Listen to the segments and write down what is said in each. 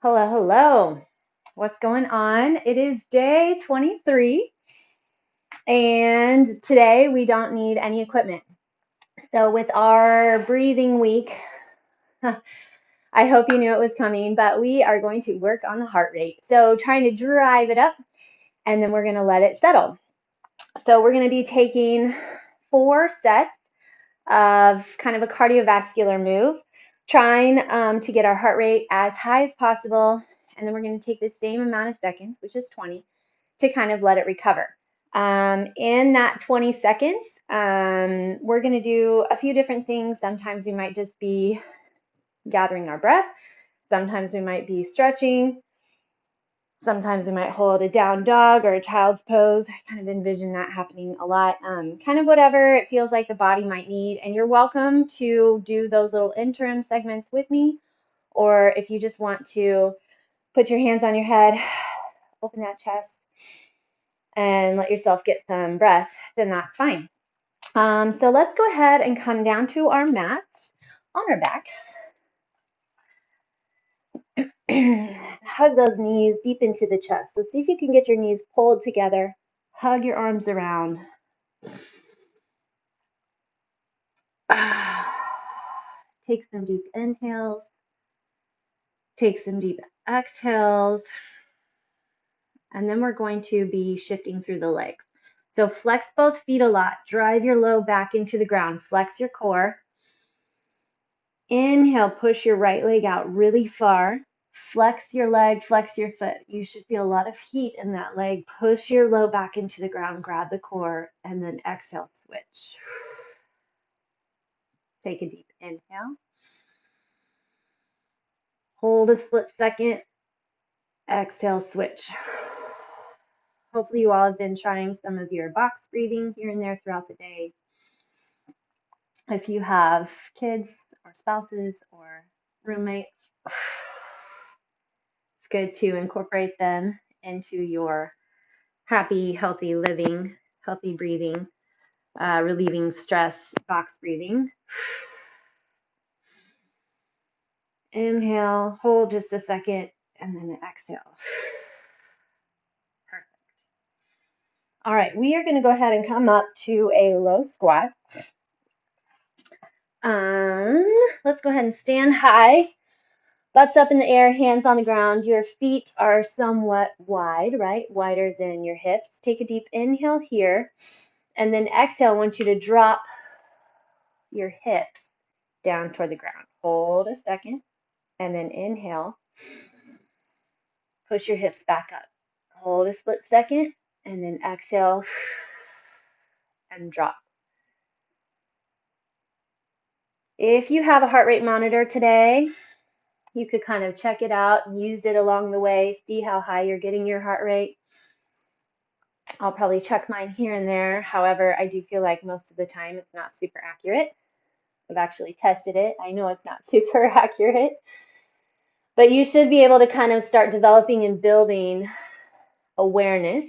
Hello, hello. What's going on? It is day 23, and today we don't need any equipment. So, with our breathing week, I hope you knew it was coming, but we are going to work on the heart rate. So, trying to drive it up, and then we're going to let it settle. So, we're going to be taking 4 sets of kind of a cardiovascular move, trying to get our heart rate as high as possible. And then we're going to take the same amount of seconds, which is 20, to kind of let it recover. In that 20 seconds, we're going to do a few different things. Sometimes we might just be gathering our breath. Sometimes we might be stretching. Sometimes we might hold a down dog or a child's pose. I kind of envision that happening a lot. Kind of whatever it feels like the body might need. And you're welcome to do those little interim segments with me. Or if you just want to put your hands on your head, open that chest, and let yourself get some breath, then that's fine. So let's go ahead and come down to our mats on our backs. Hug those knees deep into the chest. So see if you can get your knees pulled together. Hug your arms around. Take some deep inhales. Take some deep exhales. And then we're going to be shifting through the legs. So flex both feet a lot. Drive your low back into the ground. Flex your core. Inhale, push your right leg out really far. Flex your leg, flex your foot. You should feel a lot of heat in that leg. Push your low back into the ground, grab the core, and then exhale, switch. Take a deep inhale. Hold a split second. Exhale, switch. Hopefully you all have been trying some of your box breathing here and there throughout the day. If you have kids or spouses or roommates, it's good to incorporate them into your happy, healthy living, healthy breathing, relieving stress, box breathing. Inhale, hold just a second, and then exhale. Perfect. All right, we are going to go ahead and come up to a low squat. Let's go ahead and stand high. Butts up in the air, hands on the ground. Your feet are somewhat wide, right? Wider than your hips. Take a deep inhale here. And then exhale, I want you to drop your hips down toward the ground. Hold a second. And then inhale. Push your hips back up. Hold a split second. And then exhale and drop. If you have a heart rate monitor today, you could kind of check it out and use it along the way, see how high you're getting your heart rate. I'll probably check mine here and there. However, I do feel like most of the time it's not super accurate. I've actually tested it. I know it's not super accurate. But you should be able to kind of start developing and building awareness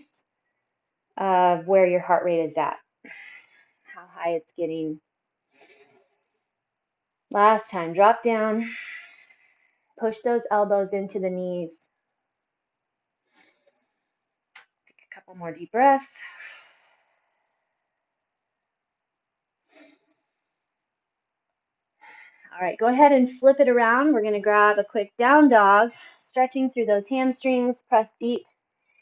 of where your heart rate is at, how high it's getting. Last time, drop down, push those elbows into the knees. Take a couple more deep breaths. All right, go ahead and flip it around. We're going to grab a quick down dog, stretching through those hamstrings, press deep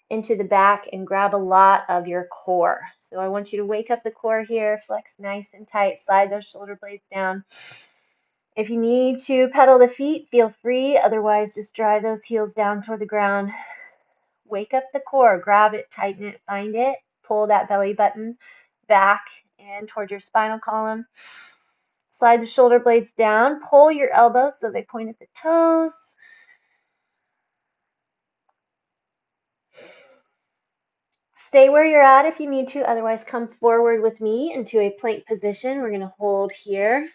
into the back and grab a lot of your core. So I want you to wake up the core here, flex nice and tight, slide those shoulder blades down. If you need to pedal the feet, feel free. Otherwise, just drive those heels down toward the ground. Wake up the core, grab it, tighten it, find it, pull that belly button back and toward your spinal column. Slide the shoulder blades down, pull your elbows so they point at the toes. Stay where you're at if you need to, otherwise come forward with me into a plank position. We're going to hold here.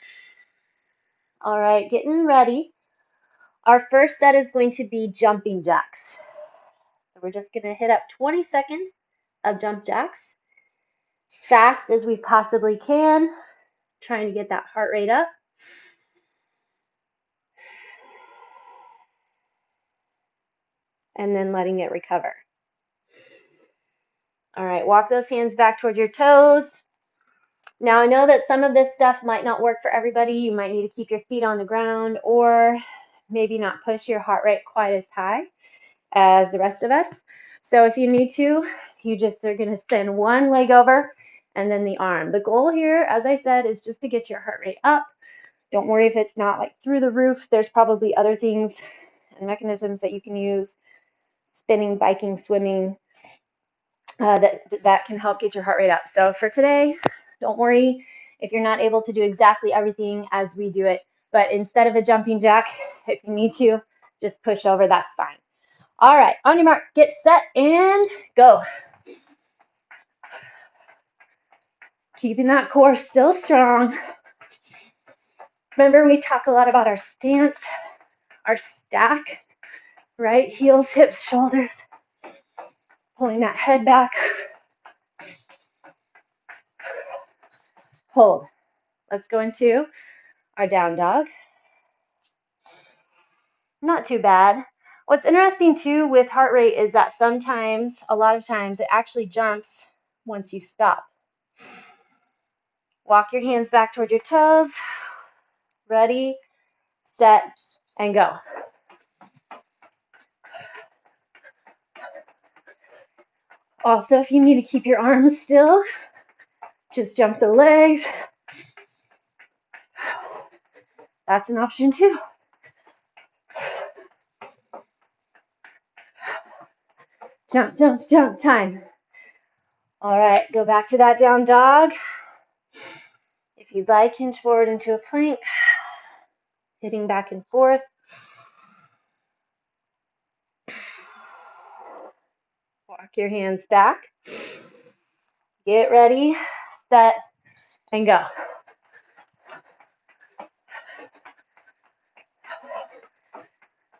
All right, getting ready. Our first set is going to be jumping jacks. So we're just going to hit up 20 seconds of jump jacks as fast as we possibly can, trying to get that heart rate up. and then letting it recover. All right, walk those hands back toward your toes. Now, I know that some of this stuff might not work for everybody. You might need to keep your feet on the ground or maybe not push your heart rate quite as high as the rest of us. So if you need to, you just are going to send one leg over and then the arm. The goal here, as I said, is just to get your heart rate up. Don't worry if it's not like through the roof. There's probably other things and mechanisms that you can use, spinning, biking, swimming, that can help get your heart rate up. So for today, don't worry if you're not able to do exactly everything as we do it, but instead of a jumping jack, if you need to, just push over, that's fine. All right, on your mark, get set, and go. Keeping that core still strong. Remember, we talk a lot about our stance, our stack, right? Heels, hips, shoulders. Pulling that head back. Hold. Let's go into our down dog. Not too bad. What's interesting too with heart rate is that sometimes, a lot of times, it actually jumps once you stop. Walk your hands back toward your toes. Ready, set, and go. Also, if you need to keep your arms still, just jump the legs. That's an option too. Jump, jump, jump time. All right, go back to that down dog. If you'd like, hinge forward into a plank, hitting back and forth. Walk your hands back. Get ready, set, and go.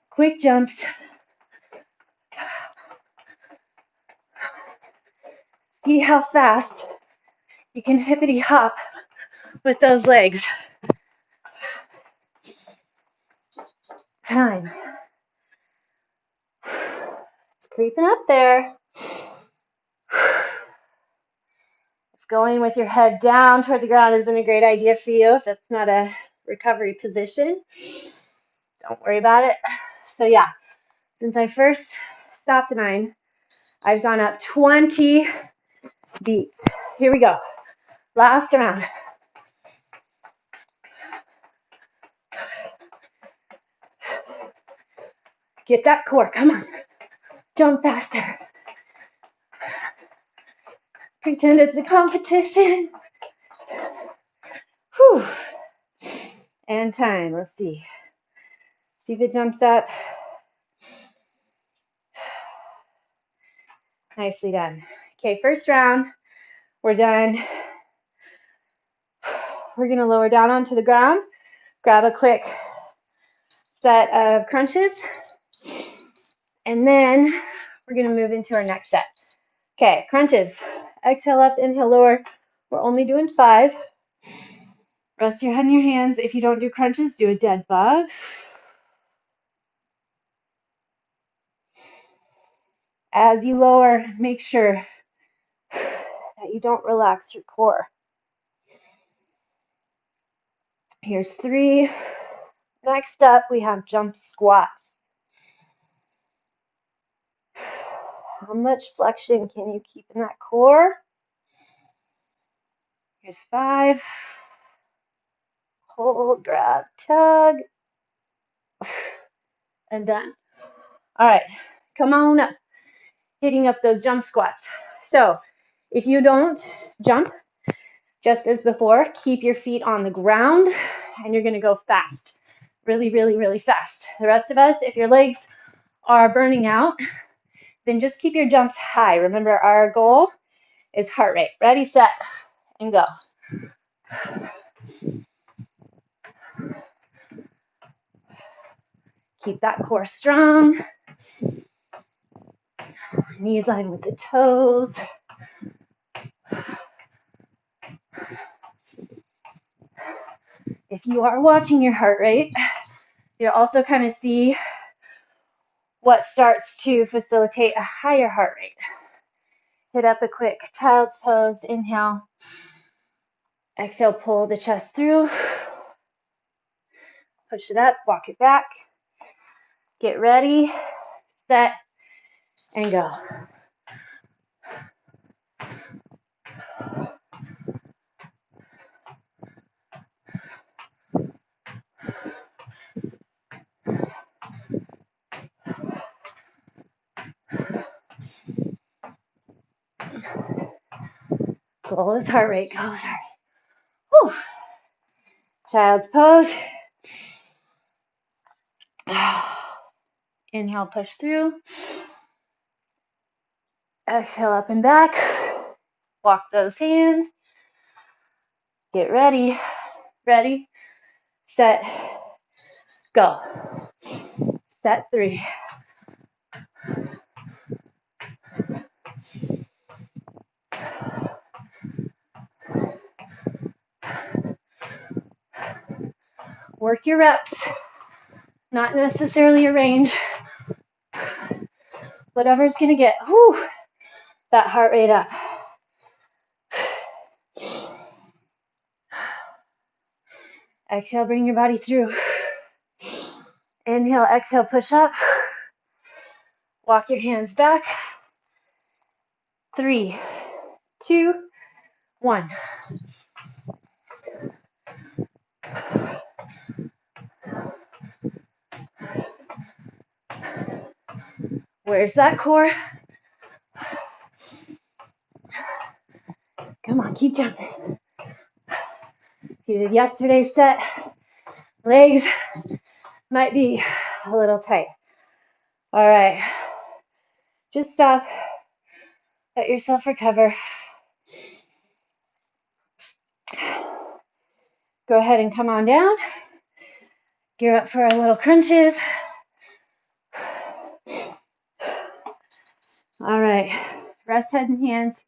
Quick jumps. See how fast you can hippity hop with those legs. Time. It's creeping up there. If going with your head down toward the ground isn't a great idea for you, if that's not a recovery position, don't worry about it. So yeah, since I first stopped 9, I've gone up 20 beats. Here we go. Last round. Get that core. Come on. Jump faster. Pretend it's a competition. Whew. And time. Let's see. See if it jumps up. Nicely done. Okay, first round. We're done. We're going to lower down onto the ground. Grab a quick set of crunches. And then we're going to move into our next set. Okay, crunches. Exhale up, inhale lower. We're only doing 5. Rest your head in your hands. If you don't do crunches, do a dead bug. As you lower, make sure that you don't relax your core. Here's 3. Next up, we have jump squats. How much flexion can you keep in that core? Here's 5. Hold, grab, tug, and done. All right, come on up. Hitting up those jump squats. So if you don't jump, just as before, keep your feet on the ground and you're going to go fast. Really, really, really fast. The rest of us, if your legs are burning out, then just keep your jumps high. Remember, our goal is heart rate. Ready, set, and go. Keep that core strong. Knees line with the toes. If you are watching your heart rate, you'll also kind of see what starts to facilitate a higher heart rate. Hit up a quick child's pose. Inhale. Exhale, pull the chest through. Push it up, walk it back. Get ready, set, and go. Goes heart rate, goes heart rate. Whew. Child's pose. Inhale, push through. Exhale, up and back. Walk those hands. Get ready. Ready, set, go. Set 3. Work your reps, not necessarily a range. Whatever's going to get that heart rate up. Exhale, bring your body through. Inhale, exhale, push up. Walk your hands back. 3, 2, 1. Where's that core? Come on, keep jumping. You did yesterday's set. Legs might be a little tight. All right. Just stop. Let yourself recover. Go ahead and come on down. Gear up for our little crunches. All right. Rest head and hands,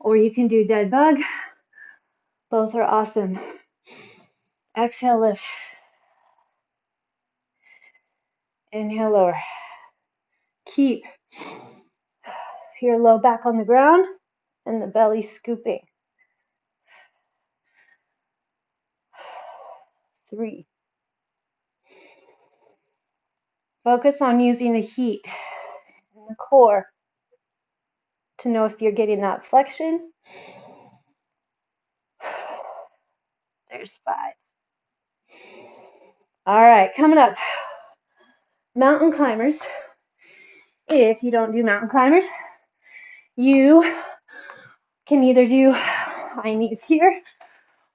or you can do dead bug. Both are awesome. Exhale, lift. Inhale, lower. Keep your low back on the ground and the belly scooping. 3. Focus on using the heat in the core to know if you're getting that flexion. There's 5. All right, coming up. Mountain climbers. If you don't do mountain climbers, you can either do high knees here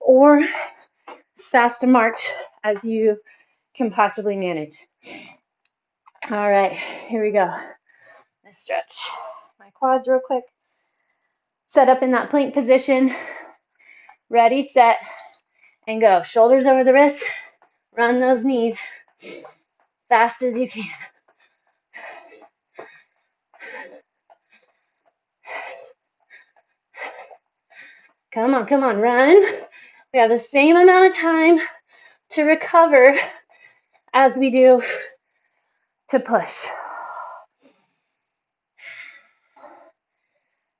or as fast a march as you can possibly manage. All right, here we go. Let's stretch my quads real quick. Set up in that plank position. Ready, set, and go. Shoulders over the wrists. Run those knees fast as you can. Come on, come on, run. We have the same amount of time to recover as we do to push.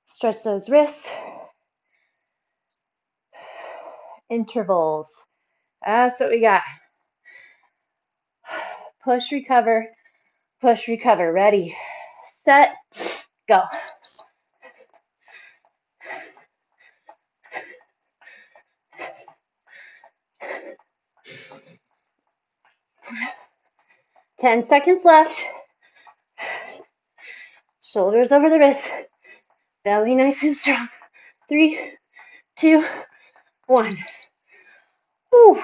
Stretch those wrists. Intervals. That's what we got. Push, recover, push, recover. Ready, set, go. Ten seconds left. Shoulders over the wrists. Belly nice and strong. 3, 2, 1. Whew.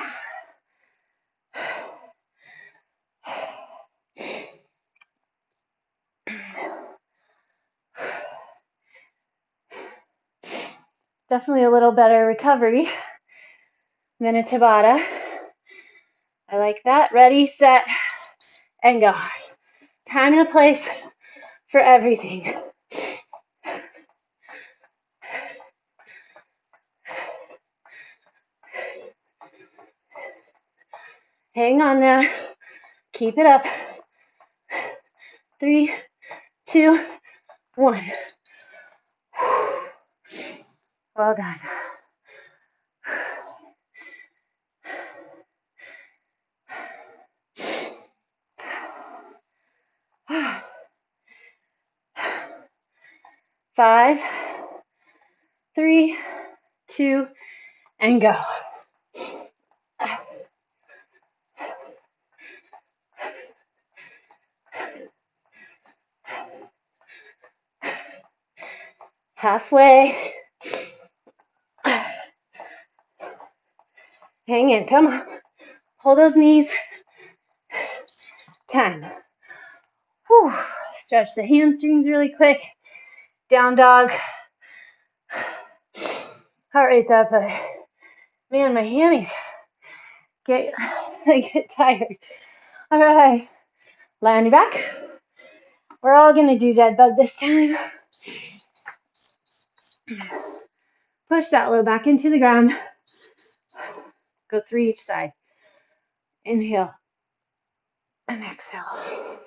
Definitely a little better recovery than a Tabata. I like that. Ready, set, and go. Time and a place for everything. Hang on there. Keep it up. 3, 2, 1. Well done. 5, 3, 2, and go. Halfway. Hang in, come on. Hold those knees. Time. Whew. Stretch the hamstrings really quick. Down dog. Heart rate's up, but man, my hammies I get tired. All right, lie on your back. We're all gonna do dead bug this time. Push that low back into the ground. Go 3 each side. Inhale and exhale.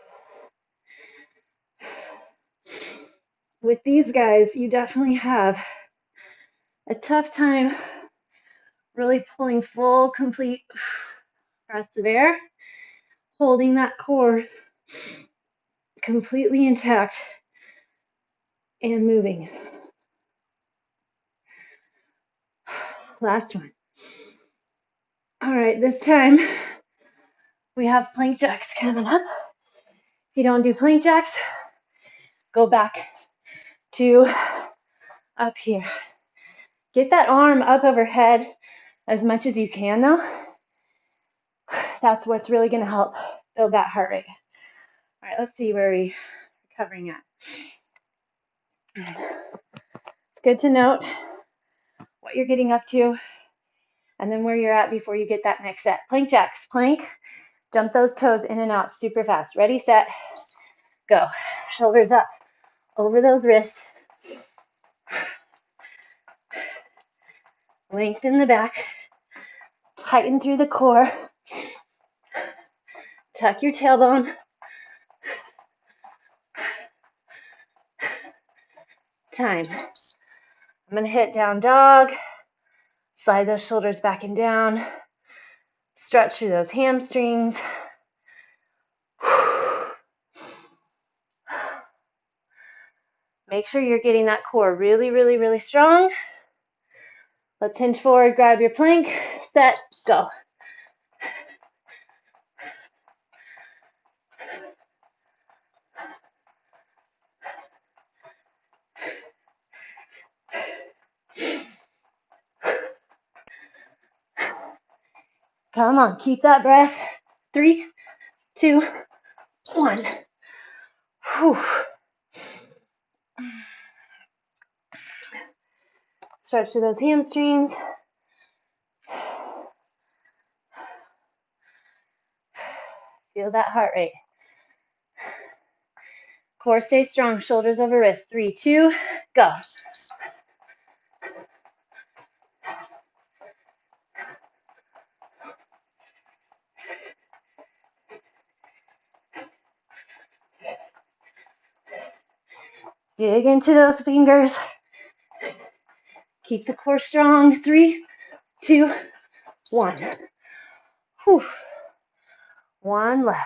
With these guys, you definitely have a tough time really pulling full, complete breaths of air, holding that core completely intact and moving. Last one. All right, this time we have plank jacks coming up. If you don't do plank jacks, go back to up here. Get that arm up overhead as much as you can though. That's what's really gonna help build that heart rate. All right, let's see where we're covering at. It's good to note what you're getting up to and then where you're at before you get that next set. Plank jacks, plank, jump those toes in and out super fast. Ready, set, go. Shoulders up over those wrists. Lengthen the back, tighten through the core, tuck your tailbone. Time. I'm gonna hit down dog, slide those shoulders back and down, stretch through those hamstrings. Make sure you're getting that core really, really, really strong. Let's hinge forward, grab your plank, set, go. Come on, keep that breath. 3, 2, 1. Whew. Stretch through those hamstrings. Feel that heart rate. Core stay strong, shoulders over wrists. 3, 2, go. Dig into those fingers. Keep the core strong. 3, 2, 1. Whew. 1 left.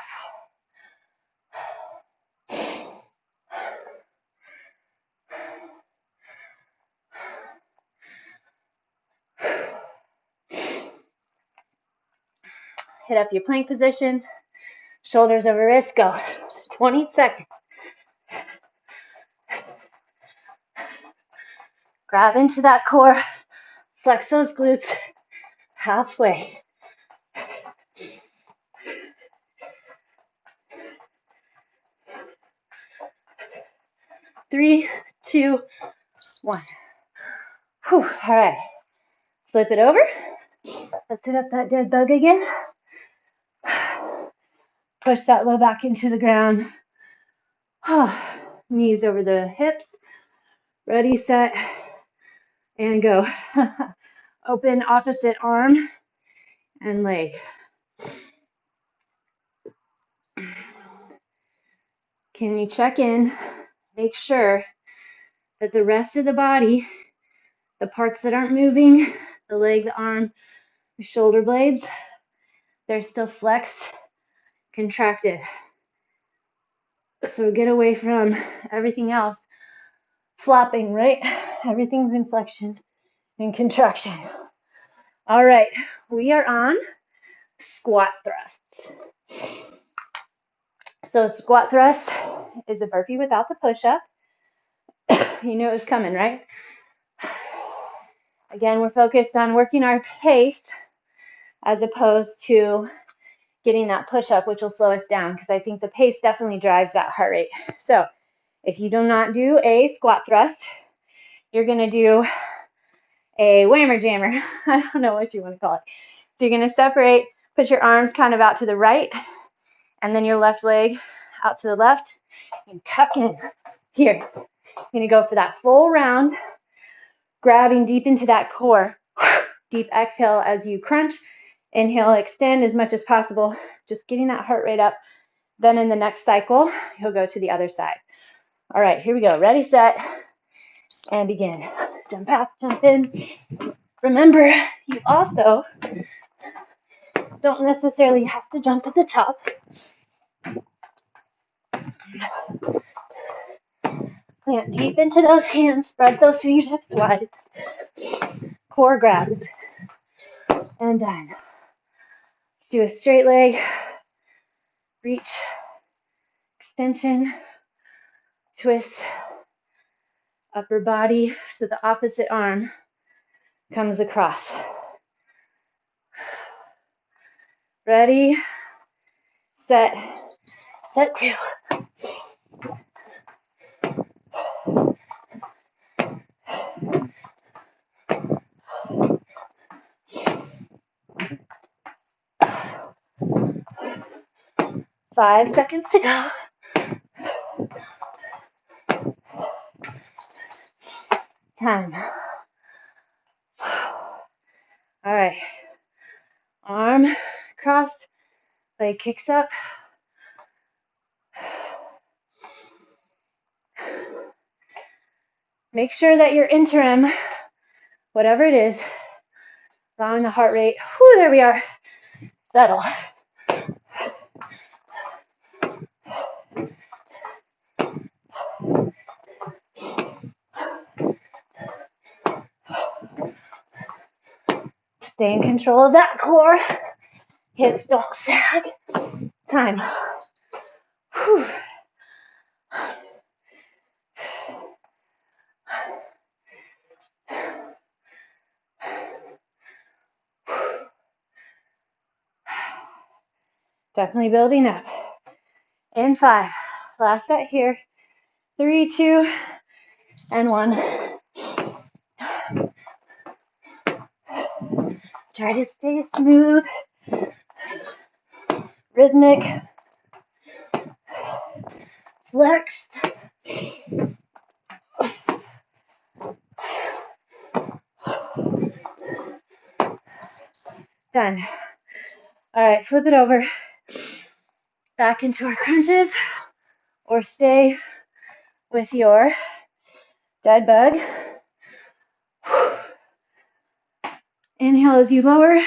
Hit up your plank position. Shoulders over wrists, go. 20 seconds. Grab into that core. Flex those glutes. Halfway. 3, 2, 1. Whew. All right. Flip it over. Let's hit up that dead bug again. Push that low back into the ground. Knees over the hips. Ready, set, and go. Open opposite arm and leg. can you check in, make sure that the rest of the body, the parts that aren't moving, the leg, the arm, the shoulder blades, they're still flexed, contracted. So get away from everything else flopping, right? Everything's in flexion and contraction. All right, we are on squat thrusts. So squat thrust is a burpee without the push-up. You knew it was coming, right? Again, we're focused on working our pace as opposed to getting that push-up, which will slow us down, because I think the pace definitely drives that heart rate. So if you do not do a squat thrust, you're going to do a whammer jammer. I don't know what you want to call it. So you're going to separate, put your arms kind of out to the right, and then your left leg out to the left, and tuck in. Here, you're going to go for that full round, grabbing deep into that core. Deep exhale as you crunch. Inhale, extend as much as possible, just getting that heart rate up. Then in the next cycle, you'll go to the other side. All right, here we go. Ready, set, and begin. Jump out, jump in. Remember, you also don't necessarily have to jump at the top. Plant deep into those hands, spread those fingertips wide. Core grabs. And done. Let's do a straight leg. Reach, extension, twist, upper body, so the opposite arm comes across. Ready, set, set two. Five seconds to go. Time. All right. Arm crossed, leg kicks up. Make sure that your interim, whatever it is, allowing the heart rate, whoo, there we are, settle. Stay in control of that core. Hips don't sag. Time. Whew. Definitely building up. In 5. Last set here. 3, 2, and 1. Try to stay smooth, rhythmic, flexed. Done. All right, flip it over. Back into our crunches, or stay with your dead bug. Inhale as you lower.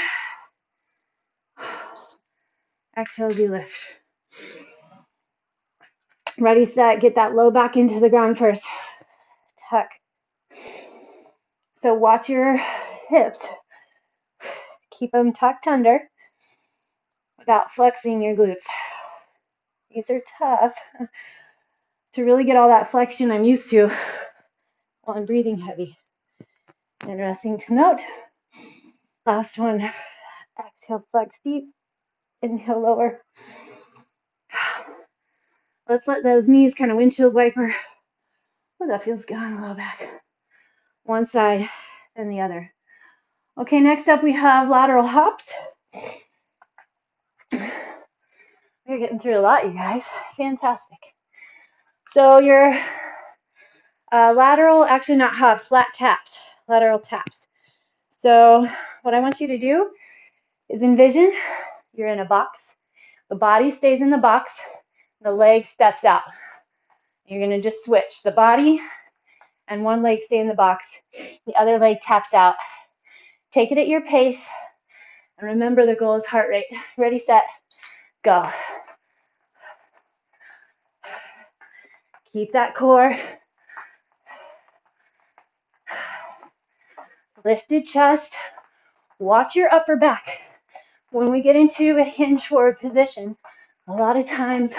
Exhale as you lift. Ready, set, get that low back into the ground first. Tuck. So watch your hips. Keep them tucked under without flexing your glutes. These are tough to really get all that flexion I'm used to while I'm breathing heavy. Interesting to note. Last one. Exhale, flex deep. Inhale, lower. Let's let those knees kind of windshield wiper. Oh, that feels good on the low back. One side, then the other. Okay, next up we have lateral hops. We're getting through a lot, you guys. Fantastic. So your lateral, actually not hops, lat taps, lateral taps. So what I want you to do is envision you're in a box. The body stays in the box. The leg steps out. You're going to just switch the body and one leg stay in the box. The other leg taps out. Take it at your pace. And remember the goal is heart rate. Ready, set, go. Keep that core. Lifted chest. Watch your upper back. When we get into a hinge forward position, a lot of times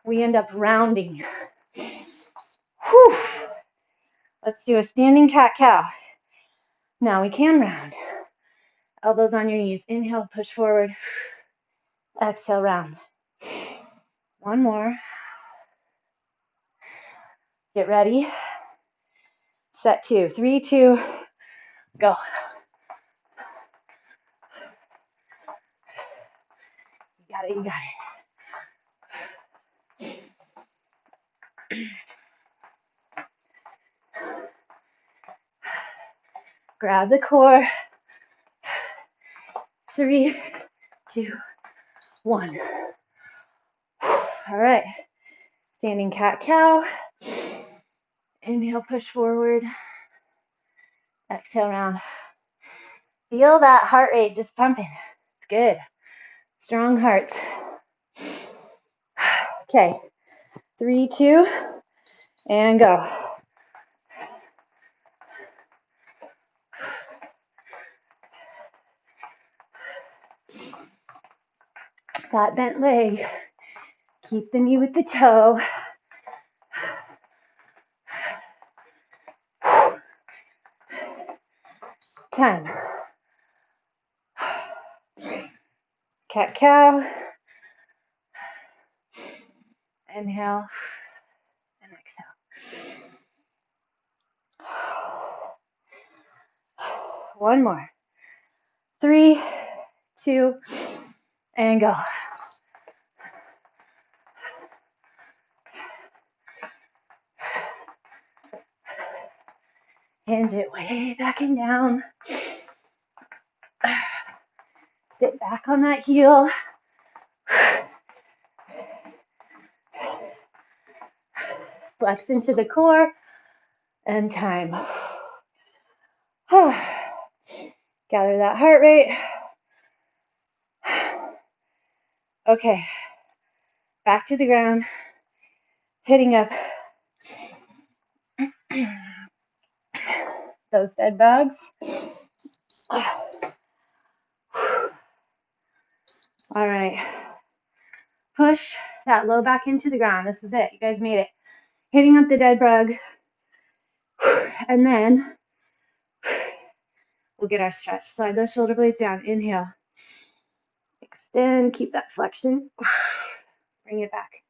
we end up rounding. Whew. Let's do a standing cat-cow. Now we can round. Elbows on your knees. Inhale, push forward. Exhale, round. One more. Get ready. Set two. 3, 2, go. You got it, you got it. Grab the core. 3, 2, 1. All right. Standing cat-cow. Inhale, push forward. Exhale, round. Feel that heart rate just pumping. It's good. Strong hearts. Okay. 3, 2, and go. That bent leg. Keep the knee with the toe. Time. Cat-cow. Inhale and exhale. One more. 3, 2, and go. Hinge it way back and down. Sit back on that heel. Flex into the core. And time. Gather that heart rate. Okay. Back to the ground. Hitting up those dead bugs. All right. Push that low back into the ground. This is it. You guys made it. Hitting up the dead bug. And then we'll get our stretch. Slide those shoulder blades down. Inhale. Extend. Keep that flexion. Bring it back.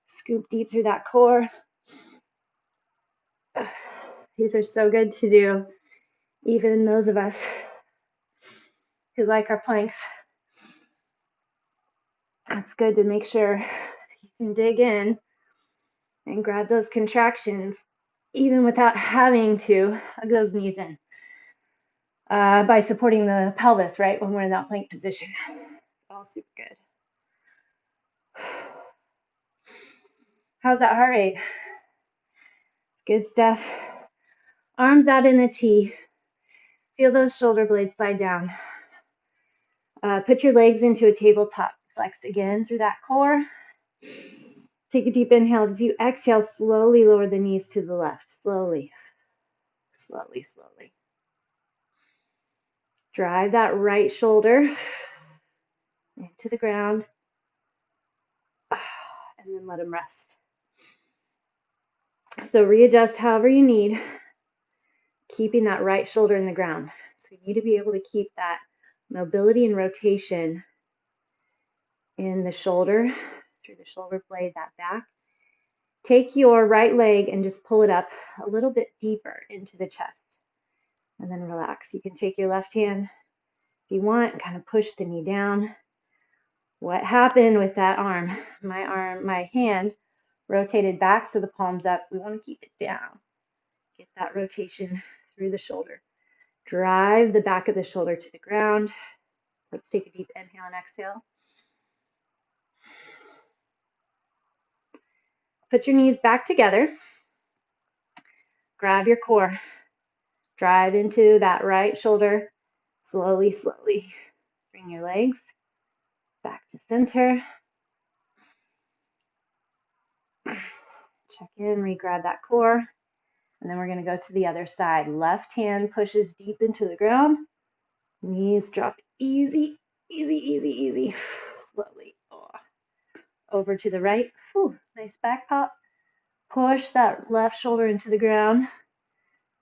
Scoop deep through that core. These are so good to do, even those of us who like our planks. It's good to make sure you can dig in and grab those contractions, even without having to hug those knees in, by supporting the pelvis, right, when we're in that plank position. It's all super good. How's that heart rate? Good stuff. Arms out in a T. Feel those shoulder blades slide down. Put your legs into a tabletop. Flex again through that core. Take a deep inhale. As you exhale, slowly lower the knees to the left. Slowly. Slowly, slowly. Drive that right shoulder into the ground. And then let them rest. So readjust however you need, keeping that right shoulder in the ground. So you need to be able to keep that mobility and rotation in the shoulder, through the shoulder blade, that back. Take your right leg and just pull it up a little bit deeper into the chest. And then relax. You can take your left hand if you want, kind of push the knee down. What happened with that arm? My hand rotated back so the palm's up. We want to keep it down. Get that rotation through the shoulder. Drive the back of the shoulder to the ground. Let's take a deep inhale and exhale. Put your knees back together. Grab your core. Drive into that right shoulder. Slowly, slowly. Bring your legs back to center. Check in, re-grab that core. And then we're going to go to the other side. Left hand pushes deep into the ground. Knees drop easy, easy, easy, easy. Slowly. Oh. Over to the right. Whew. Nice back pop. Push that left shoulder into the ground.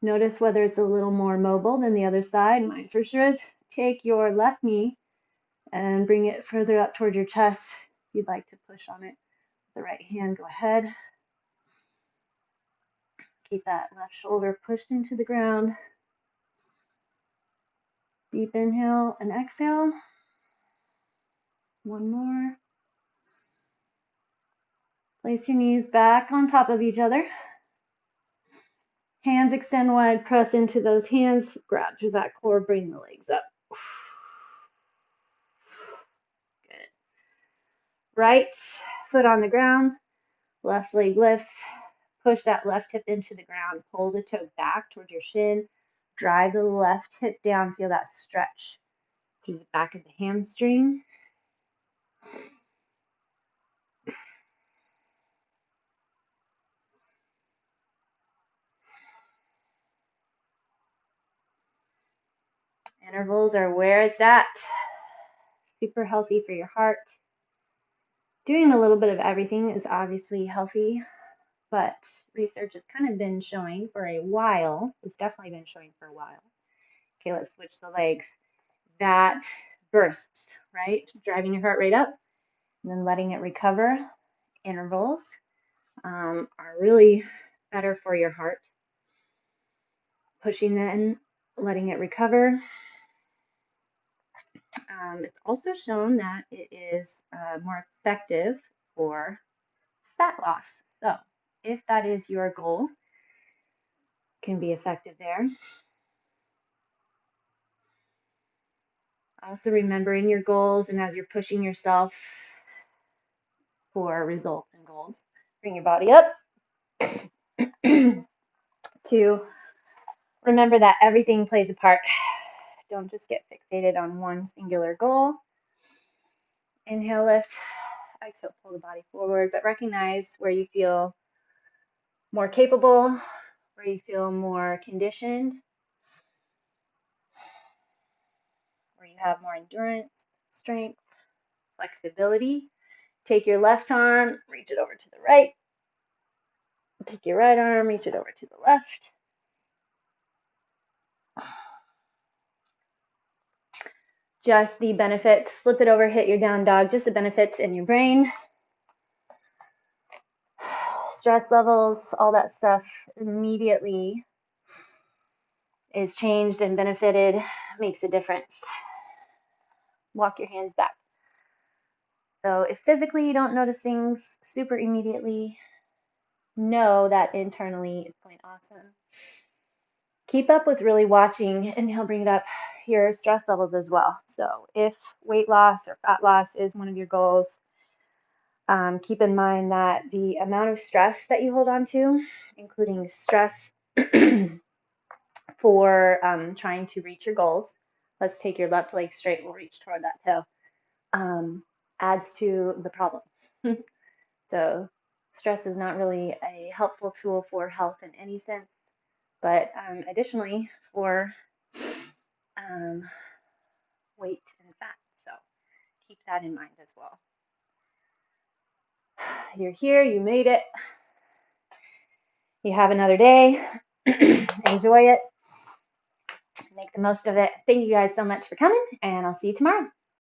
Notice whether it's a little more mobile than the other side. Mine for sure is. Take your left knee and bring it further up toward your chest. If you'd like to push on it with the right hand, go ahead. Keep that left shoulder pushed into the ground. Deep inhale and exhale. One more. Place your knees back on top of each other. Hands extend wide, press into those hands, grab through that core, bring the legs up. Good. Right foot on the ground, left leg lifts. Push that left hip into the ground, pull the toe back toward your shin, drive the left hip down, feel that stretch through the back of the hamstring. Intervals are where it's at. Super healthy for your heart. Doing a little bit of everything is obviously healthy, but research has kind of been showing for a while, it's definitely been showing for a while. Okay, let's switch the legs. That bursts, right? Driving your heart rate up and then letting it recover. Intervals are really better for your heart. Pushing in, letting it recover. It's also shown that it is more effective for fat loss. So if that is your goal, can be effective there. Also remembering your goals, and as you're pushing yourself for results and goals, bring your body up to remember that everything plays a part. Don't just get fixated on one singular goal. Inhale, lift. Exhale, pull the body forward, but recognize where you feel more capable, where you feel more conditioned, where you have more endurance, strength, flexibility. Take your left arm, reach it over to the right. Take your right arm, reach it over to the left. Just the benefits. Flip it over, hit your down dog. Just the benefits in your brain. Stress levels, all that stuff immediately is changed and benefited, makes a difference. Walk your hands back. So if physically you don't notice things super immediately, know that internally it's going awesome. Keep up with really watching, and he'll bring it up, your stress levels as well. So if weight loss or fat loss is one of your goals, keep in mind that the amount of stress that you hold on to, including stress for trying to reach your goals, let's take your left leg straight, we'll reach toward that toe, adds to the problem. So stress is not really a helpful tool for health in any sense, but additionally for weight and fat. So keep that in mind as well. You're here, you made it. You have another day. Enjoy it. Make the most of it. Thank you guys so much for coming, and I'll see you tomorrow.